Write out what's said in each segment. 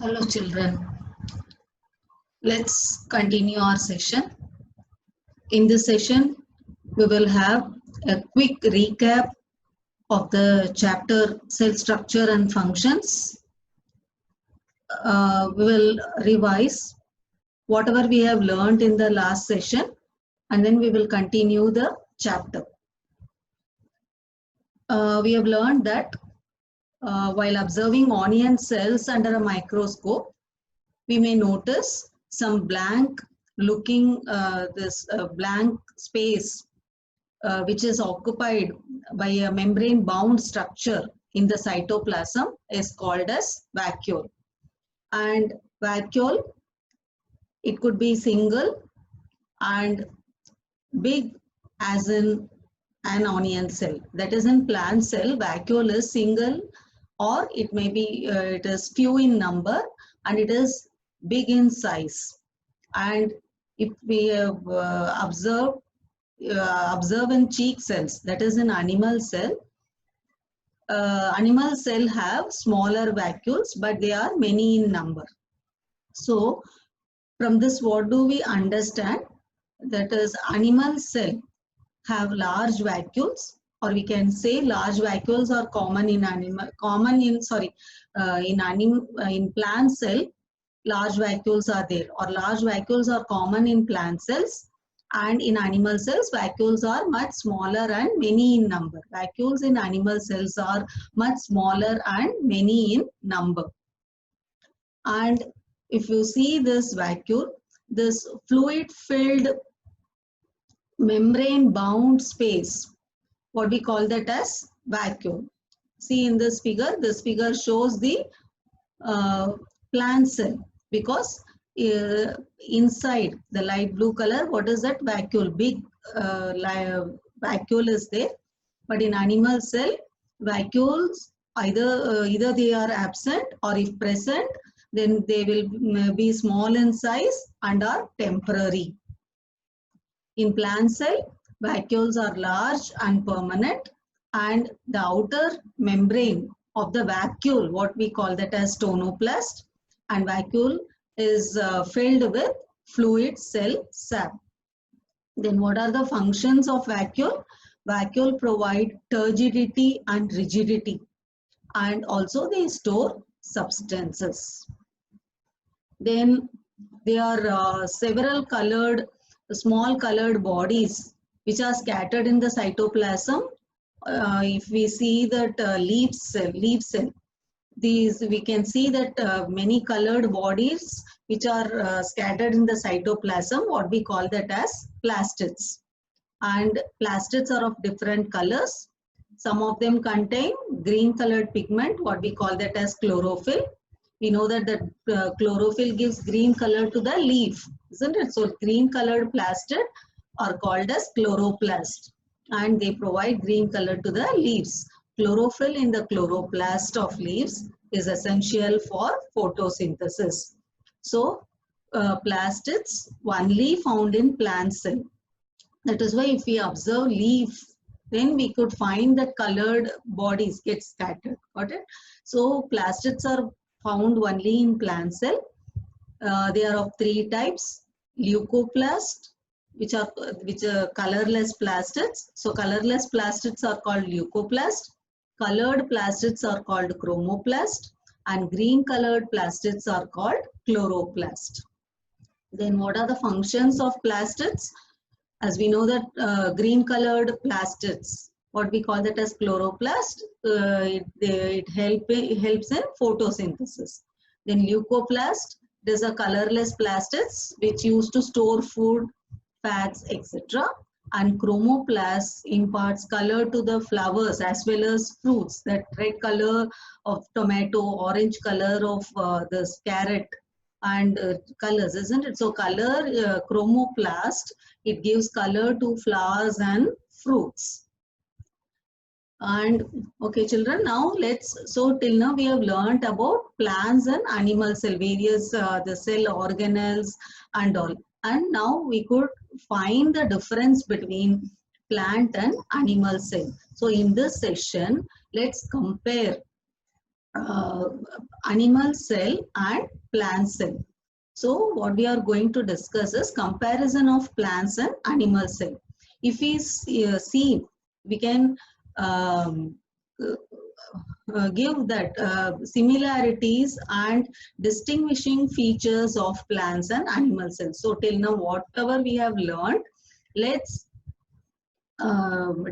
Hello children, let's continue our session. In this session, we will have a quick recap of the chapter Cell Structure and Functions. We will revise whatever we have learned in the last session and then we will continue the chapter. We have learned that while observing onion cells under a microscope, we may notice some blank looking blank space which is occupied by a membrane bound structure in the cytoplasm is called as vacuole. And vacuole, it could be single and big as in an onion cell. That is, in plant cell, vacuole is single, or it may be it is few in number and it is big in size. And if we observe in cheek cells, that is in animal cell have smaller vacuoles, but they are many in number. So from this, what do we understand? That is, animal cell have large vacuoles, or we can say large vacuoles are common in in plant cell. Large vacuoles are there, or large vacuoles are common in plant cells, and in animal cells vacuoles are much smaller and many in number. Vacuoles in animal cells are much smaller and many in number. And if you see this vacuole, this fluid filled membrane bound space, what we call that as vacuole. See in this figure shows the plant cell, because inside the light blue color, what is that vacuole? Big vacuole is there. But in animal cell, vacuoles either they are absent, or if present, then they will be small in size and are temporary. In plant cell, vacuoles are large and permanent, and the outer membrane of the vacuole, what we call that as tonoplast, and vacuole is filled with fluid cell sap. Then what are the functions of vacuole? Vacuole provide turgidity and rigidity, and also they store substances. Then there are several small colored bodies which are scattered in the cytoplasm. If we see that leaf cell, these we can see that many colored bodies which are scattered in the cytoplasm, what we call that as plastids. And plastids are of different colors. Some of them contain green colored pigment, what we call that as chlorophyll. We know that the chlorophyll gives green color to the leaf, isn't it? So green colored plastid are called as chloroplast, and they provide green color to the leaves. Chlorophyll in the chloroplast of leaves is essential for photosynthesis. So plastids only found in plant cell. That is why if we observe leaf, then we could find that colored bodies get scattered. Got it? So plastids are found only in plant cell. They are of three types: leucoplast, which are colorless plastids. So colorless plastids are called leucoplast. Colored plastids are called chromoplast, and green colored plastids are called chloroplast. Then what are the functions of plastids? As we know that green colored plastids, what we call that as chloroplast, it helps in photosynthesis. Then leucoplast, there's a colorless plastids which used to store food, fats, etc. And chromoplast imparts color to the flowers as well as fruits. That red color of tomato, orange color of this carrot, and colors, isn't it? So color, chromoplast, it gives color to flowers and fruits. And okay children, now so till now we have learnt about plants and animal cell, various the cell organelles and all. And now we could find the difference between plant and animal cell. So in this session, let's compare uh, animal cell and plant cell. So what we are going to discuss is comparison of plants and animal cell. If we see, we can um, give that similarities and distinguishing features of plants and animal cells. So till now, whatever we have learned, let's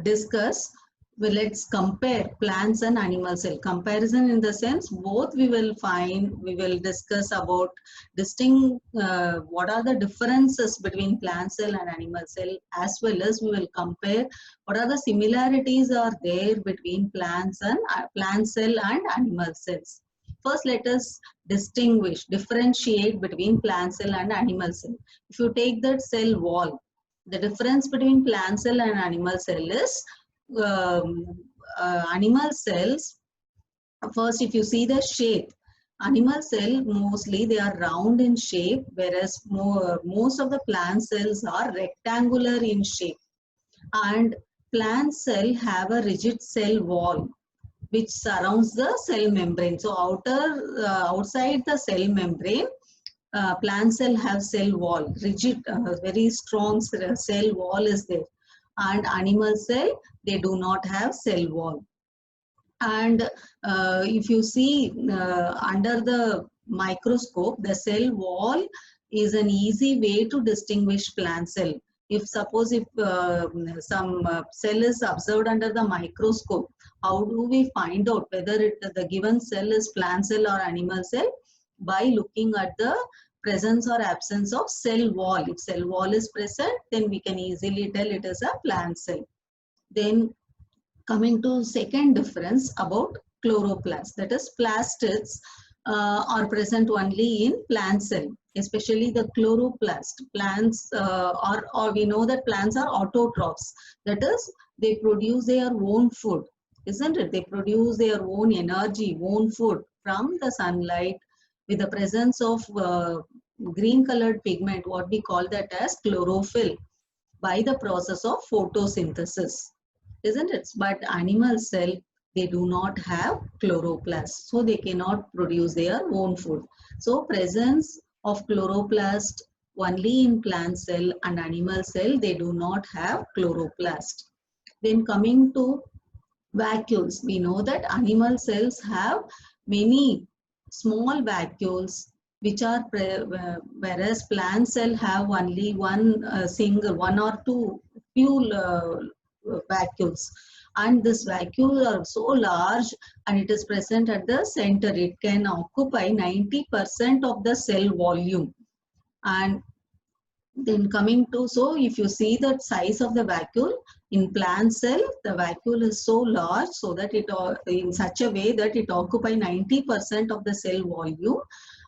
discuss. Well, let's compare plants and animal cell. Comparison in the sense both we will discuss about what are the differences between plant cell and animal cell, as well as we will compare what are the similarities are there between plant cell and animal cells. First, let us differentiate between plant cell and animal cell. If you take that cell wall, the difference between plant cell and animal cell is animal cells. First, if you see the shape, animal cell mostly they are round in shape, whereas most of the plant cells are rectangular in shape. And plant cell have a rigid cell wall which surrounds the cell membrane. So outside the cell membrane, plant cell have cell wall, rigid, very strong cell wall is there. And animal cell, they do not have cell wall. And if you see under the microscope, the cell wall is an easy way to distinguish plant cell. If suppose if some cell is observed under the microscope, how do we find out whether the given cell is plant cell or animal cell? By looking at the presence or absence of cell wall. If cell wall is present, then we can easily tell it is a plant cell. Then coming to second difference about chloroplast, that is plastids are present only in plant cell, especially the chloroplast. Plants or we know that plants are autotrophs, that is they produce their own food, isn't it? They produce their own energy, own food from the sunlight with the presence of green colored pigment, what we call that as chlorophyll, by the process of photosynthesis, isn't it? But animal cell, they do not have chloroplast, so they cannot produce their own food. So presence of chloroplast only in plant cell, and animal cell, they do not have chloroplast. Then coming to vacuoles, we know that animal cells have many small vacuoles which are whereas plant cell have only one or two few vacuoles, and this vacuole are so large and it is present at the center. It can occupy 90% of the cell volume. And then coming to, so if you see the size of the vacuole in plant cell, the vacuole is so large so that it in such a way that it occupy 90% of the cell volume.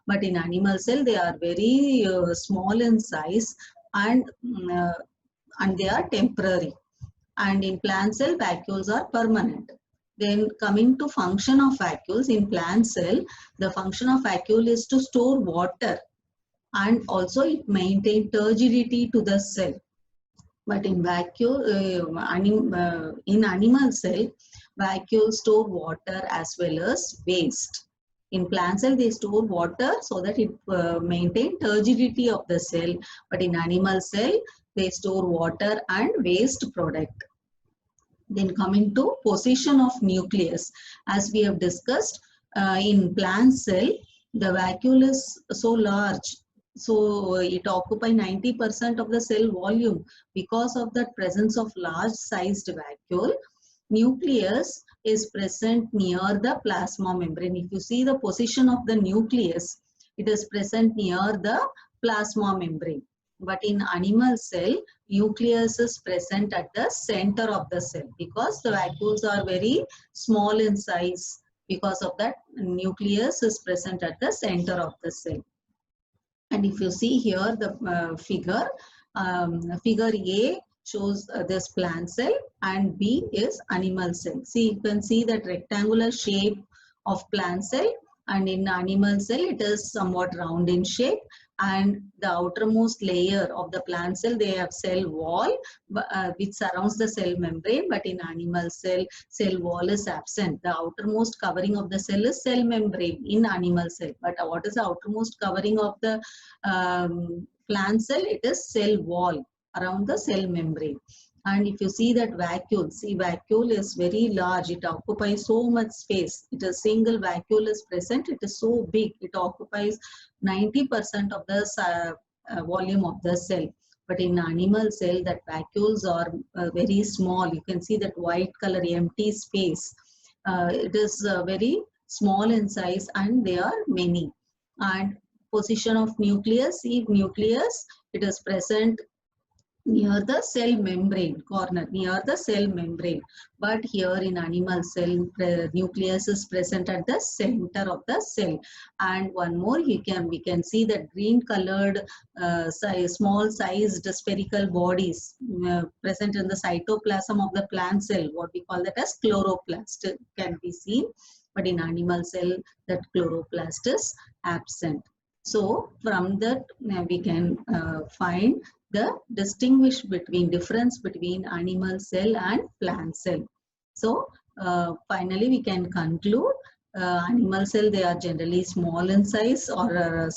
But in animal cell, they are very small in size, and they are temporary. And in plant cell, vacuoles are permanent. Then coming to function of vacuoles, in plant cell, the function of vacuole is to store water, and also it maintains turgidity to the cell. But in in animal cell, vacuoles store water as well as waste. In plant cell, they store water so that it maintains turgidity of the cell. But in animal cell, they store water and waste product. Then coming to position of nucleus, as we have discussed, in plant cell, the vacuole is so large, so it occupies 90% of the cell volume. Because of that presence of large sized vacuole, nucleus is present near the plasma membrane. If you see the position of the nucleus, it is present near the plasma membrane. But in animal cell, nucleus is present at the center of the cell, because the vacuoles are very small in size. Because of that, nucleus is present at the center of the cell. And if you see here the figure A shows this plant cell and B is animal cell. See, you can see that rectangular shape of plant cell, and in animal cell it is somewhat round in shape, and the outermost layer of the plant cell, they have cell wall which surrounds the cell membrane, but in animal cell, cell wall is absent. The outermost covering of the cell is cell membrane in animal cell, but what is the outermost covering of the plant cell? It is cell wall around the cell membrane. And if you see that vacuole, see vacuole is very large, it occupies so much space. It is single vacuole is present, it is so big, it occupies 90% of the volume of the cell. But in animal cell, that vacuoles are very small. You can see that white color empty space. It is very small in size and they are many. And position of nucleus, see nucleus, it is present near the cell membrane corner, near the cell membrane. But here in animal cell, nucleus is present at the center of the cell. And one more, we can see that green colored small sized spherical bodies present in the cytoplasm of the plant cell. What we call that as chloroplast can be seen. But in animal cell, that chloroplast is absent. So from that we can find the difference between animal cell and plant cell. So finally we can conclude animal cell, they are generally small in size or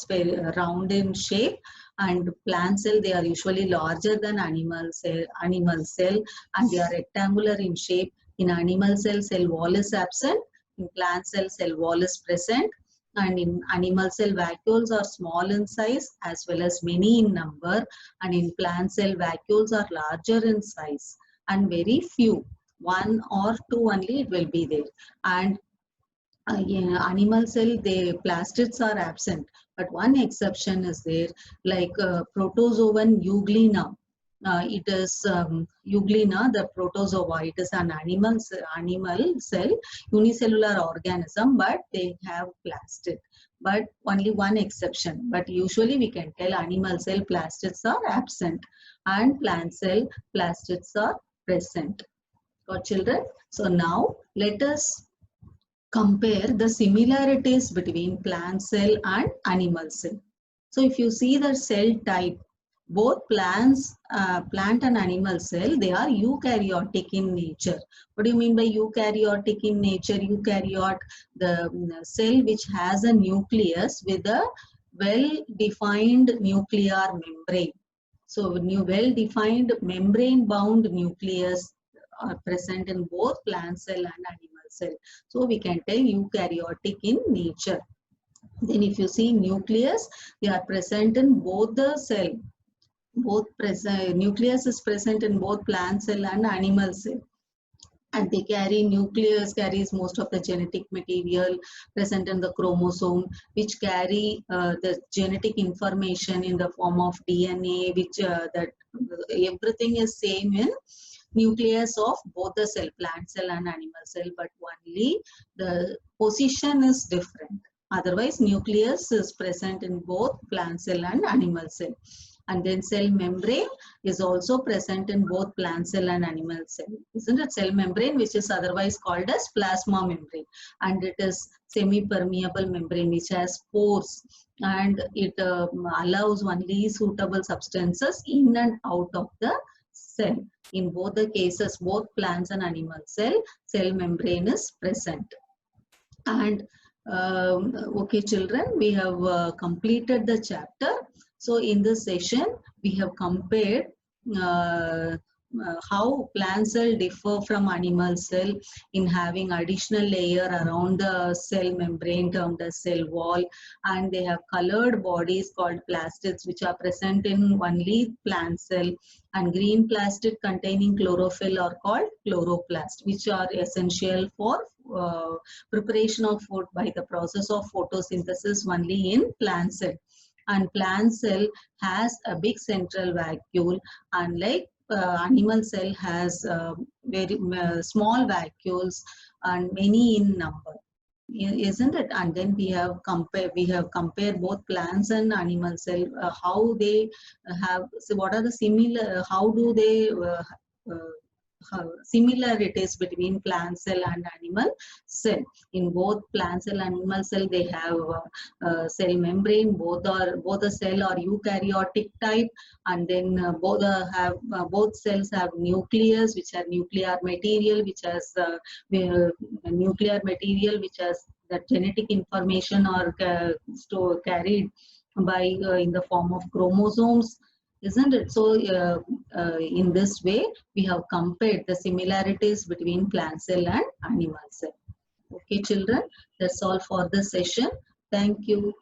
round in shape, and plant cell, they are usually larger than animal cell, and they are rectangular in shape. In animal cell, cell wall is absent. In plant cell, cell wall is present. And in animal cell, vacuoles are small in size as well as many in number. And in plant cell, vacuoles are larger in size and very few. One or two only it will be there. And animal cell, the plastids are absent. But one exception is there, like protozoan euglena. It is euglena, the protozoa. It is an animal cell, unicellular organism, but they have plastid. But only one exception. But usually we can tell animal cell plastids are absent and plant cell plastids are present. Got children? So now let us compare the similarities between plant cell and animal cell. So if you see the cell type, both plant and animal cell, they are eukaryotic in nature. What do you mean by eukaryotic in nature? Eukaryote, the cell which has a nucleus with a well-defined nuclear membrane. So well-defined membrane-bound nucleus are present in both plant cell and animal cell. So we can tell eukaryotic in nature. Then if you see nucleus, they are present in both the cell. Nucleus is present in both plant cell and animal cell, and they nucleus carries most of the genetic material present in the chromosome, which carry the genetic information in the form of DNA, which that everything is same in nucleus of both the cell, plant cell and animal cell, but only the position is different. Otherwise, nucleus is present in both plant cell and animal cell. And then cell membrane is also present in both plant cell and animal cell. Isn't it? Cell membrane, which is otherwise called as plasma membrane. And it is semi-permeable membrane which has pores, and it allows only suitable substances in and out of the cell. In both the cases, both plants and animal cell membrane is present. And okay children, we have completed the chapter. So in this session, we have compared how plant cell differ from animal cell in having additional layer around the cell membrane termed as cell wall, and they have colored bodies called plastids which are present in only plant cell, and green plastid containing chlorophyll are called chloroplast, which are essential for preparation of food by the process of photosynthesis only in plant cell. And plant cell has a big central vacuole, unlike animal cell has very small vacuoles and many in number, isn't it? And then we have compared both plants and animal cell, how they have, so what are the similar, how do they similarities between plant cell and animal cell. In both plant cell and animal cell, they have cell membrane. Both the cell are eukaryotic type, and then both cells have nucleus, which are nuclear material, which has nuclear material which has the genetic information or carried by in the form of chromosomes, isn't it? So in this way we have compared the similarities between plant cell and animal cell. Okay children, that's all for the session. Thank you.